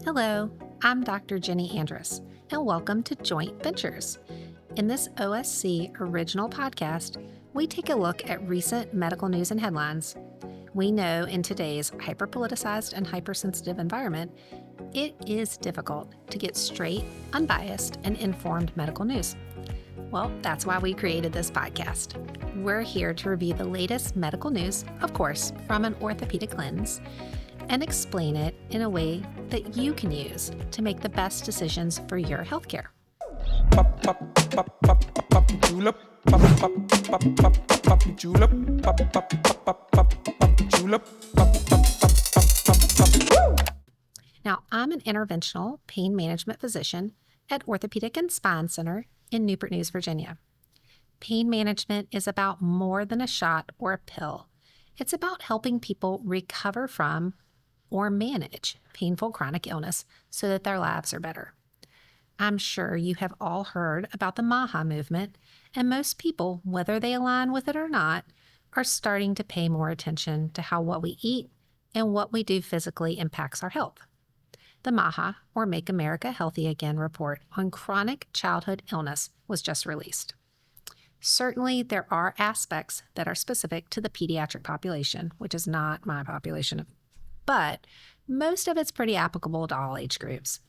Hello, I'm Dr. Jenny Andrus, and welcome to Joint Ventures. In this OSC original podcast, we take a look at recent medical news and headlines. We know in today's hyper-politicized and hypersensitive environment, it is difficult to get straight, unbiased, and informed medical news. Well, that's why we created this podcast. We're here to review the latest medical news, of course, from an orthopedic lens, and explain it in a way that you can use to make the best decisions for your healthcare. Now, I'm an interventional pain management physician at Orthopedic and Spine Center in Newport News, Virginia. Pain management is about more than a shot or a pill. It's about helping people recover from or manage painful chronic illness so that their lives are better. I'm sure you have all heard about the MAHA movement, and most people, whether they align with it or not, are starting to pay more attention to how what we eat and what we do physically impacts our health. The MAHA, or Make America Healthy Again report on chronic childhood illness was just released. Certainly, there are aspects that are specific to the pediatric population, which is not my population, but most of it's pretty applicable to all age groups.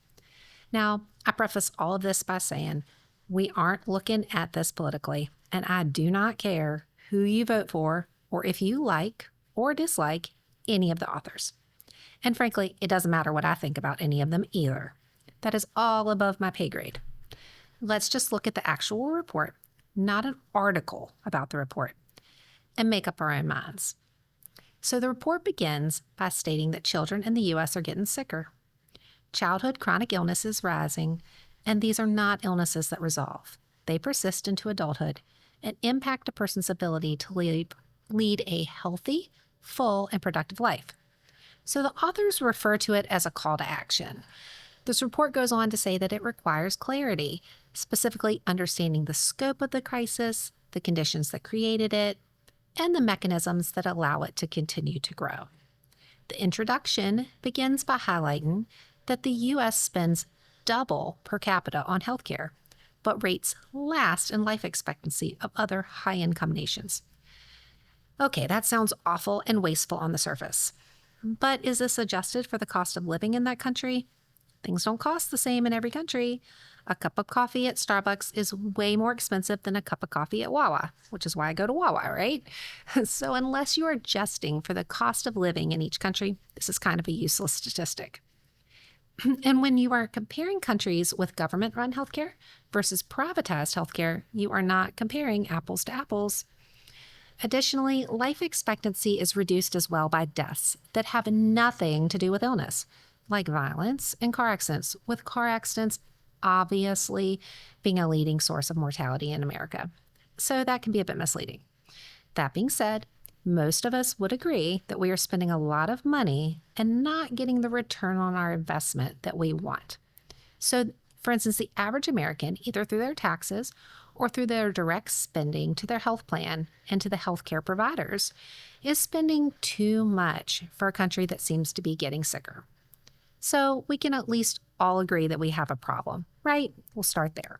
Now, I preface all of this by saying we aren't looking at this politically, and I do not care who you vote for or if you like or dislike any of the authors. And frankly, it doesn't matter what I think about any of them either. That is all above my pay grade. Let's just look at the actual report, not an article about the report, and make up our own minds. So the report begins by stating that children in the U.S. are getting sicker. Childhood chronic illness is rising, and these are not illnesses that resolve. They persist into adulthood and impact a person's ability to lead a healthy, full, and productive life. So the authors refer to it as a call to action. This report goes on to say that it requires clarity, specifically understanding the scope of the crisis, the conditions that created it, and the mechanisms that allow it to continue to grow. The introduction begins by highlighting that the U.S. spends double per capita on healthcare, but rates last in life expectancy of other high-income nations. Okay, that sounds awful and wasteful on the surface. But is this adjusted for the cost of living in that country? Things don't cost the same in every country. A cup of coffee at Starbucks is way more expensive than a cup of coffee at Wawa, which is why I go to Wawa, right? So unless you are adjusting for the cost of living in each country, this is kind of a useless statistic. And when you are comparing countries with government-run healthcare versus privatized healthcare, you are not comparing apples to apples. Additionally, life expectancy is reduced as well by deaths that have nothing to do with illness, like violence and car accidents, with car accidents obviously being a leading source of mortality in America. So that can be a bit misleading. That being said, most of us would agree that we are spending a lot of money and not getting the return on our investment that we want. So, for instance, the average American, either through their taxes or through their direct spending to their health plan and to the healthcare providers, is spending too much for a country that seems to be getting sicker. So we can at least all agree that we have a problem, right? We'll start there.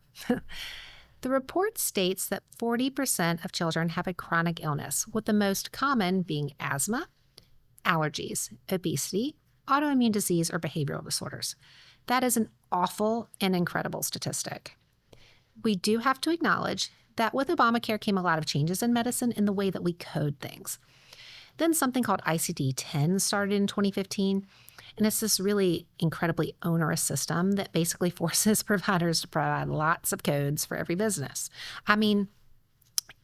The report states that 40% of children have a chronic illness, with the most common being asthma, allergies, obesity, autoimmune disease, or behavioral disorders. That is an awful and incredible statistic. We do have to acknowledge that with Obamacare came a lot of changes in medicine in the way that we code things. Then something called ICD-10 started in 2015, and it's this really incredibly onerous system that basically forces providers to provide lots of codes for every business. I mean,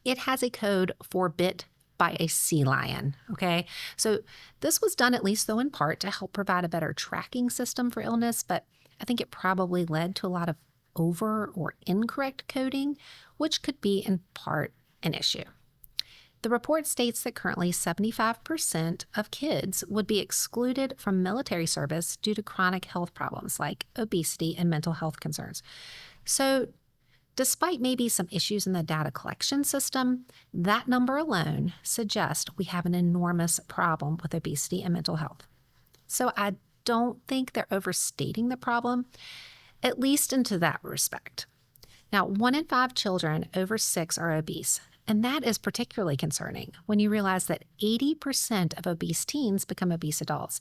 it has a code for bit by a sea lion, okay? So this was done at least, though, in part to help provide a better tracking system for illness, but I think it probably led to a lot of over or incorrect coding, which could be in part an issue. The report states that currently 75% of kids would be excluded from military service due to chronic health problems like obesity and mental health concerns. So despite maybe some issues in the data collection system, that number alone suggests we have an enormous problem with obesity and mental health. So I don't think they're overstating the problem, at least into that respect. Now, 1 in 5 children over 6 are obese, and that is particularly concerning when you realize that 80% of obese teens become obese adults,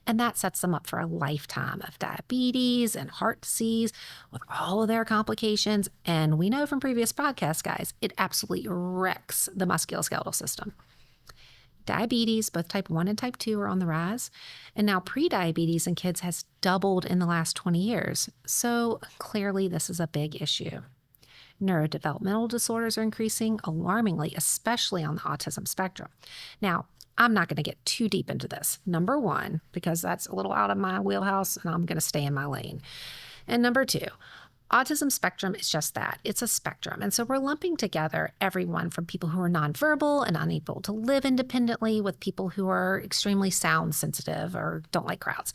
and that sets them up for a lifetime of diabetes and heart disease with all of their complications. And we know from previous podcasts, guys, it absolutely wrecks the musculoskeletal system. Diabetes, both type 1 and type 2, are on the rise, and now prediabetes in kids has doubled in the last 20 years. So clearly this is a big issue. Neurodevelopmental disorders are increasing alarmingly, especially on the autism spectrum. Now, I'm not going to get too deep into this. Number 1, because that's a little out of my wheelhouse and I'm going to stay in my lane. And number 2, autism spectrum is just that. It's a spectrum. And so we're lumping together everyone from people who are nonverbal and unable to live independently with people who are extremely sound sensitive or don't like crowds.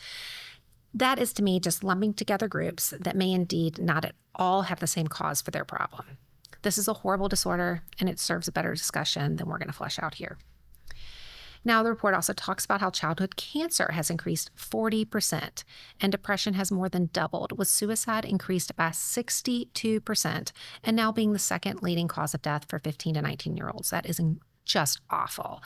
That is, to me, just lumping together groups that may indeed not at all have the same cause for their problem. This is a horrible disorder, and it serves a better discussion than we're going to flesh out here. Now, the report also talks about how childhood cancer has increased 40%, and depression has more than doubled, with suicide increased by 62%, and now being the second leading cause of death for 15 to 19-year-olds. That is just awful.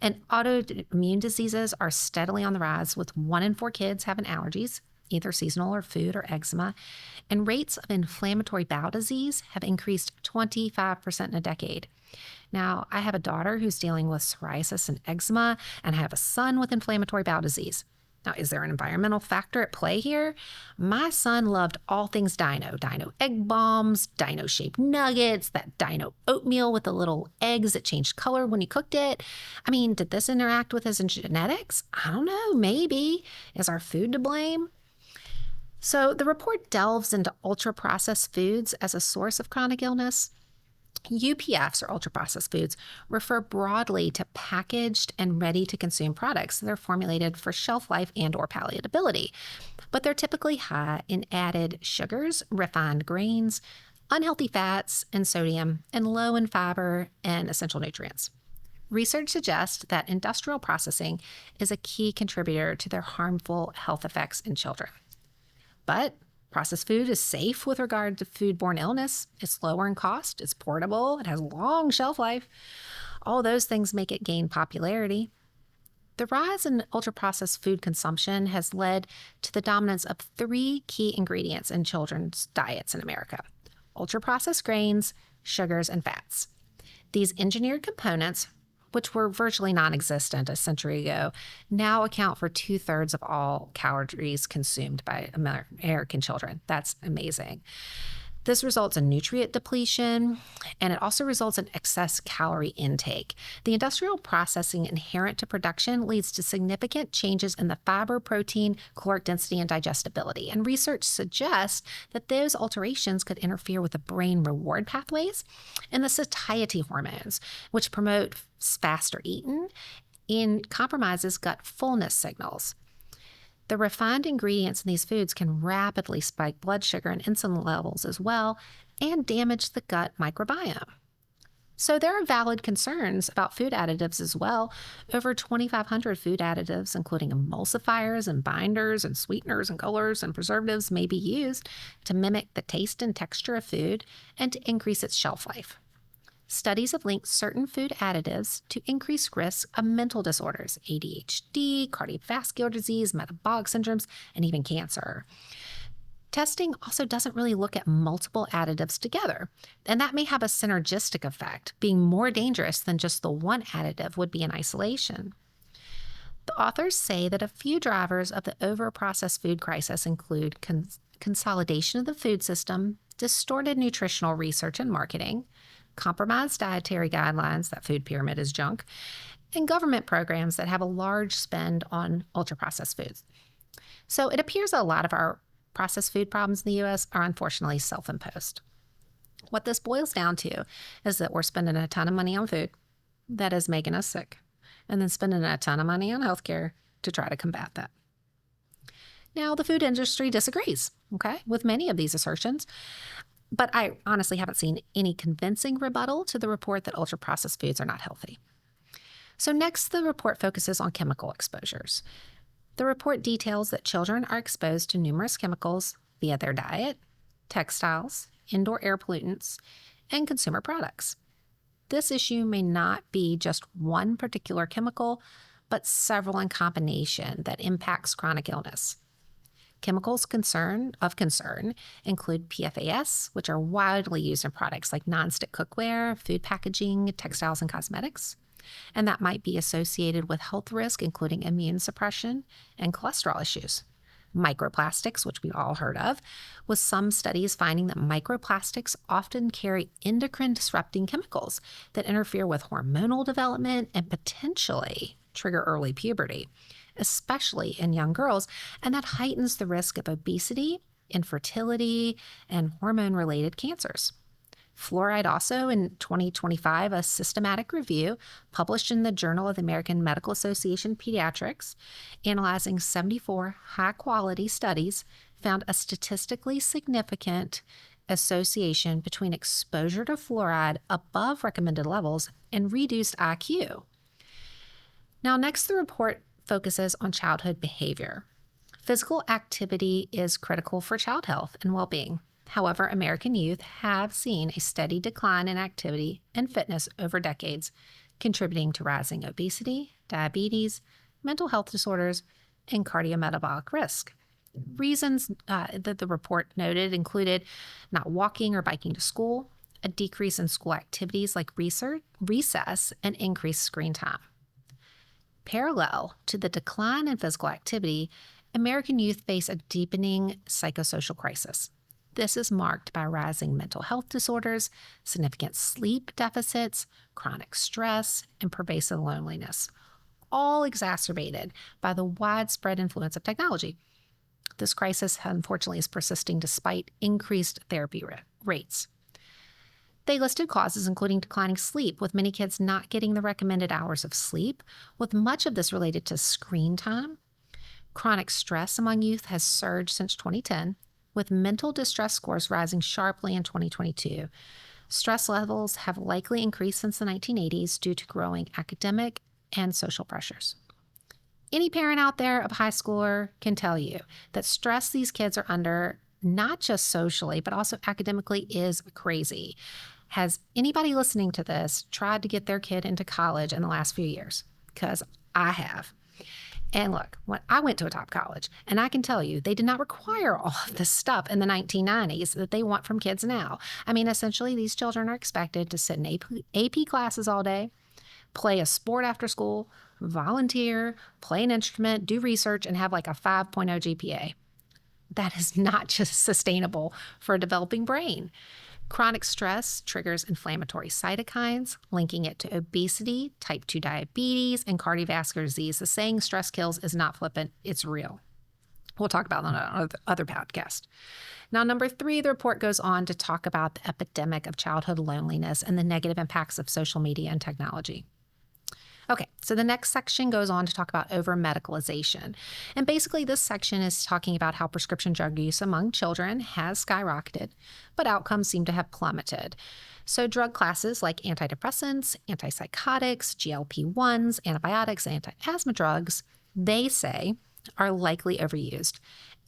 And autoimmune diseases are steadily on the rise, with 1 in 4 kids having allergies, either seasonal or food or eczema. And rates of inflammatory bowel disease have increased 25% in a decade. Now, I have a daughter who's dealing with psoriasis and eczema, and I have a son with inflammatory bowel disease. Now, is there an environmental factor at play here? My son loved all things dino egg bombs, dino-shaped nuggets, that dino oatmeal with the little eggs that changed color when he cooked it. I mean, did this interact with his genetics? I don't know, maybe. Is our food to blame? So the report delves into ultra-processed foods as a source of chronic illness. UPFs, or ultra-processed foods, refer broadly to packaged and ready-to-consume products that are formulated for shelf life and or palatability, but they're typically high in added sugars, refined grains, unhealthy fats, and sodium, and low in fiber and essential nutrients. Research suggests that industrial processing is a key contributor to their harmful health effects in children. But processed food is safe with regard to foodborne illness. It's lower in cost, it's portable, it has long shelf life. All those things make it gain popularity. The rise in ultra-processed food consumption has led to the dominance of 3 key ingredients in children's diets in America: ultra-processed grains, sugars, and fats. These engineered components, which were virtually non-existent a century ago, now account for 2/3 of all calories consumed by American children. That's amazing. This results in nutrient depletion, and it also results in excess calorie intake. The industrial processing inherent to production leads to significant changes in the fiber, protein, caloric density, and digestibility. And research suggests that those alterations could interfere with the brain reward pathways and the satiety hormones, which promote faster eating and compromises gut fullness signals. The refined ingredients in these foods can rapidly spike blood sugar and insulin levels as well, and damage the gut microbiome. So there are valid concerns about food additives as well. Over 2,500 food additives, including emulsifiers and binders and sweeteners and colors and preservatives, may be used to mimic the taste and texture of food and to increase its shelf life. Studies have linked certain food additives to increased risk of mental disorders, ADHD, cardiovascular disease, metabolic syndromes, and even cancer. Testing also doesn't really look at multiple additives together, and that may have a synergistic effect, being more dangerous than just the one additive would be in isolation. The authors say that a few drivers of the over-processed food crisis include consolidation of the food system, distorted nutritional research and marketing, compromised dietary guidelines, that food pyramid is junk, and government programs that have a large spend on ultra-processed foods. So it appears a lot of our processed food problems in the U.S. are unfortunately self-imposed. What this boils down to is that we're spending a ton of money on food that is making us sick, and then spending a ton of money on healthcare to try to combat that. Now, the food industry disagrees, with many of these assertions, but I honestly haven't seen any convincing rebuttal to the report that ultra-processed foods are not healthy. So next, the report focuses on chemical exposures. The report details that children are exposed to numerous chemicals via their diet, textiles, indoor air pollutants, and consumer products. This issue may not be just one particular chemical, but several in combination that impacts chronic illness. Chemicals of concern include PFAS, which are widely used in products like nonstick cookware, food packaging, textiles, and cosmetics. And that might be associated with health risk, including immune suppression and cholesterol issues. Microplastics, which we all heard of, with some studies finding that microplastics often carry endocrine disrupting chemicals that interfere with hormonal development and potentially trigger early puberty, especially in young girls, and that heightens the risk of obesity, infertility, and hormone-related cancers. Fluoride also, in 2025, a systematic review published in the Journal of the American Medical Association Pediatrics, analyzing 74 high-quality studies, found a statistically significant association between exposure to fluoride above recommended levels and reduced IQ. Now, next, the report focuses on childhood behavior. Physical activity is critical for child health and well-being. However, American youth have seen a steady decline in activity and fitness over decades, contributing to rising obesity, diabetes, mental health disorders, and cardiometabolic risk. Reasons that the report noted included not walking or biking to school, a decrease in school activities like recess, and increased screen time. Parallel to the decline in physical activity, American youth face a deepening psychosocial crisis. This is marked by rising mental health disorders, significant sleep deficits, chronic stress, and pervasive loneliness, all exacerbated by the widespread influence of technology. This crisis, unfortunately, is persisting despite increased therapy rates. They listed causes including declining sleep, with many kids not getting the recommended hours of sleep, with much of this related to screen time. Chronic stress among youth has surged since 2010, with mental distress scores rising sharply in 2022. Stress levels have likely increased since the 1980s due to growing academic and social pressures. Any parent out there of a high schooler can tell you that stress these kids are under, not just socially, but also academically, is crazy. Has anybody listening to this tried to get their kid into college in the last few years? Because I have. And look, when I went to a top college, and I can tell you, they did not require all of this stuff in the 1990s that they want from kids now. I mean, essentially, these children are expected to sit in AP classes all day, play a sport after school, volunteer, play an instrument, do research, and have like a 5.0 GPA. That is not just sustainable for a developing brain. Chronic stress triggers inflammatory cytokines, linking it to obesity, type 2 diabetes, and cardiovascular disease. The saying stress kills is not flippant, it's real. We'll talk about that on another podcast. Now, number 3, the report goes on to talk about the epidemic of childhood loneliness and the negative impacts of social media and technology. Okay, so the next section goes on to talk about over-medicalization. And basically, this section is talking about how prescription drug use among children has skyrocketed, but outcomes seem to have plummeted. So drug classes like antidepressants, antipsychotics, GLP-1s, antibiotics, and anti-asthma drugs, they say, are likely overused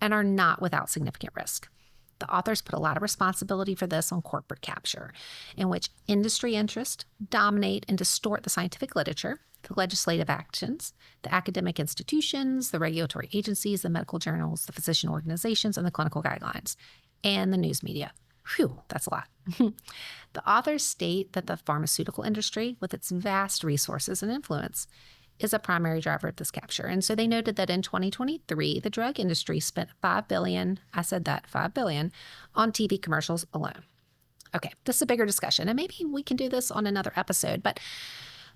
and are not without significant risk. The authors put a lot of responsibility for this on corporate capture, in which industry interests dominate and distort the scientific literature, the legislative actions, the academic institutions, the regulatory agencies, the medical journals, the physician organizations, and the clinical guidelines, and the news media. Whew, that's a lot. The authors state that the pharmaceutical industry, with its vast resources and influence, is a primary driver of this capture. And so they noted that in 2023, the drug industry spent $5 billion, $5 billion, on TV commercials alone. Okay, this is a bigger discussion, and maybe we can do this on another episode, but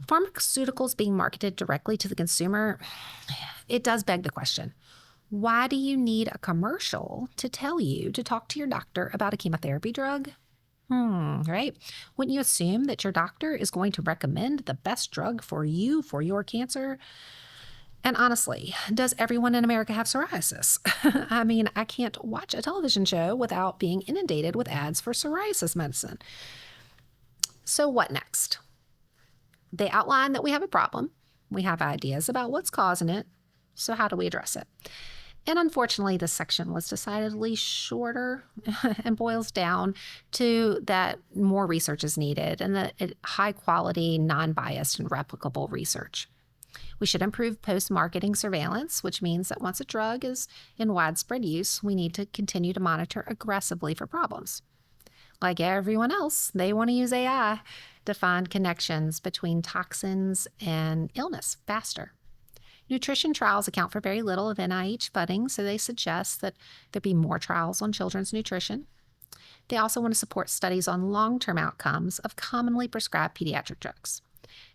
pharmaceuticals being marketed directly to the consumer, it does beg the question, why do you need a commercial to tell you to talk to your doctor about a chemotherapy drug? Right? Wouldn't you assume that your doctor is going to recommend the best drug for you for your cancer? And honestly, does everyone in America have psoriasis? I mean, I can't watch a television show without being inundated with ads for psoriasis medicine. So what next? They outline that we have a problem. We have ideas about what's causing it. So how do we address it? And unfortunately, this section was decidedly shorter and boils down to that more research is needed and that high quality, non-biased, and replicable research. We should improve post-marketing surveillance, which means that once a drug is in widespread use, we need to continue to monitor aggressively for problems. Like everyone else, they want to use AI to find connections between toxins and illness faster. Nutrition trials account for very little of NIH funding, so they suggest that there be more trials on children's nutrition. They also want to support studies on long-term outcomes of commonly prescribed pediatric drugs.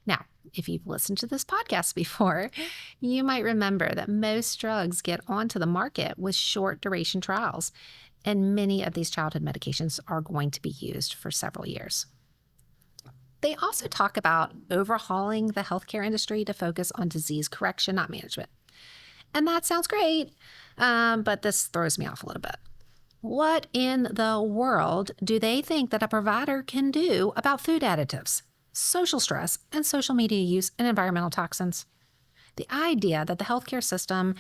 Now, if you've listened to this podcast before, you might remember that most drugs get onto the market with short duration trials, and many of these childhood medications are going to be used for several years. They also talk about overhauling the healthcare industry to focus on disease correction, not management. And that sounds great, but this throws me off a little bit. What in the world do they think that a provider can do about food additives, social stress, and social media use and environmental toxins? The idea that the healthcare system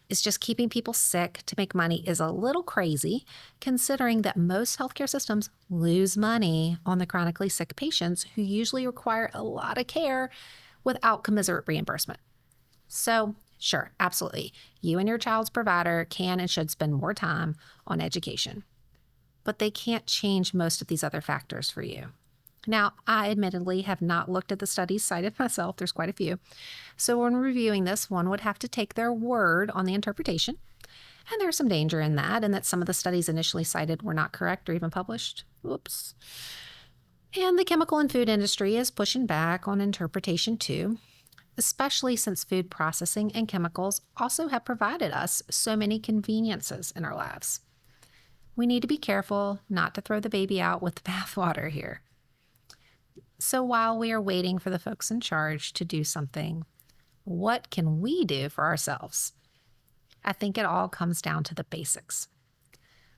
is just keeping people sick to make money is a little crazy, considering that most healthcare systems lose money on the chronically sick patients who usually require a lot of care without commensurate reimbursement. So, sure, absolutely, you and your child's provider can and should spend more time on education, but they can't change most of these other factors for you. Now, I admittedly have not looked at the studies cited myself. There's quite a few. So when reviewing this, one would have to take their word on the interpretation. And there's some danger in that, and that some of the studies initially cited were not correct or even published. Whoops. And the chemical and food industry is pushing back on interpretation too, especially since food processing and chemicals also have provided us so many conveniences in our lives. We need to be careful not to throw the baby out with the bathwater here. So while we are waiting for the folks in charge to do something, what can we do for ourselves? I think it all comes down to the basics.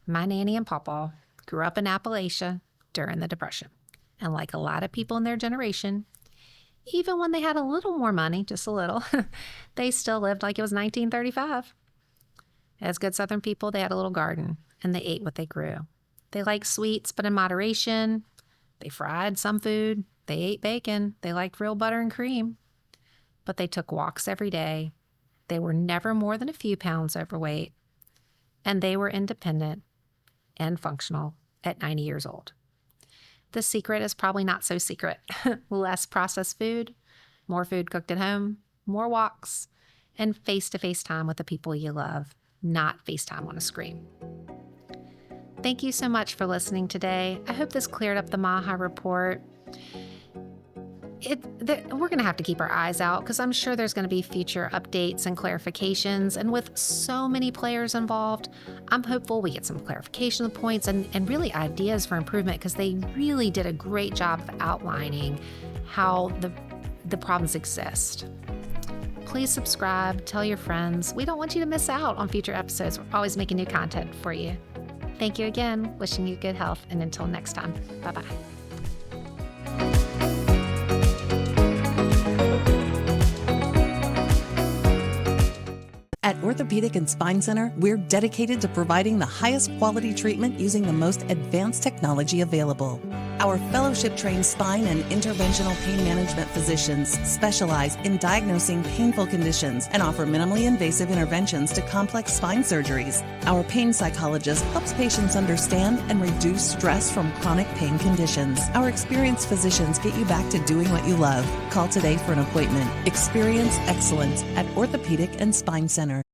My nanny and pawpaw grew up in Appalachia during the Depression. And like a lot of people in their generation, even when they had a little more money, just a little, they still lived like it was 1935. As good Southern people, they had a little garden and they ate what they grew. They liked sweets, but in moderation. They fried some food. They ate bacon. They liked real butter and cream. But they took walks every day. They were never more than a few pounds overweight. And they were independent and functional at 90 years old. The secret is probably not so secret. Less processed food, more food cooked at home, more walks, and face-to-face time with the people you love, not FaceTime on a screen. Thank you so much for listening today. I hope this cleared up the MAHA report. We're going to have to keep our eyes out because I'm sure there's going to be future updates and clarifications. And with so many players involved, I'm hopeful we get some clarification of points and really ideas for improvement because they really did a great job of outlining how the problems exist. Please subscribe, tell your friends. We don't want you to miss out on future episodes. We're always making new content for you. Thank you again. Wishing you good health. And until next time, bye-bye. At Orthopedic and Spine Center, we're dedicated to providing the highest quality treatment using the most advanced technology available. Our fellowship-trained spine and interventional pain management physicians specialize in diagnosing painful conditions and offer minimally invasive interventions to complex spine surgeries. Our pain psychologist helps patients understand and reduce stress from chronic pain conditions. Our experienced physicians get you back to doing what you love. Call today for an appointment. Experience excellence at Orthopedic and Spine Center.